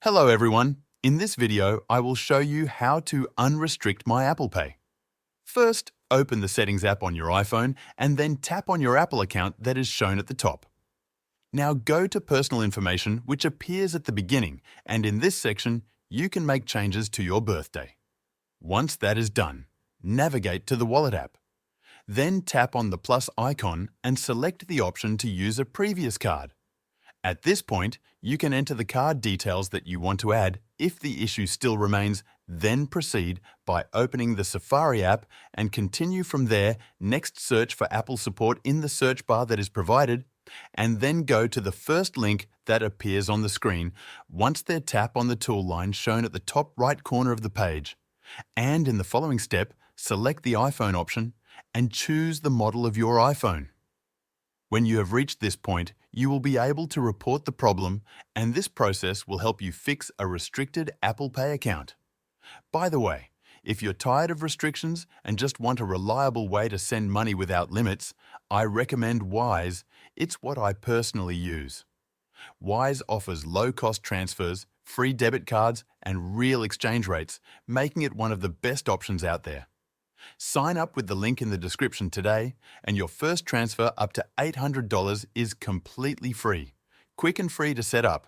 Hello everyone. In this video, I will show you how to unrestrict my Apple Pay. First, open the Settings app on your iPhone and then tap on your Apple account that is shown at the top. Now go to Personal Information, which appears at the beginning, and in this section, you can make changes to your birthday. Once that is done, navigate to the Wallet app. Then tap on the plus icon and select the option to use a previous card. At this point, you can enter the card details that you want to add. If the issue still remains, then proceed by opening the Safari app and continue from there. Next, search for Apple support in the search bar that is provided, and then go to the first link that appears on the screen. Once there, tap on the tool line shown at the top right corner of the page. And in the following step, select the iPhone option and choose the model of your iPhone. When you have reached this point, you will be able to report the problem, and this process will help you fix a restricted Apple Pay account. By the way, if you're tired of restrictions and just want a reliable way to send money without limits, I recommend Wise. It's what I personally use. Wise offers low-cost transfers, free debit cards, and real exchange rates, making it one of the best options out there. Sign up with the link in the description today, and your first transfer up to $800 is completely free. Quick and free to set up.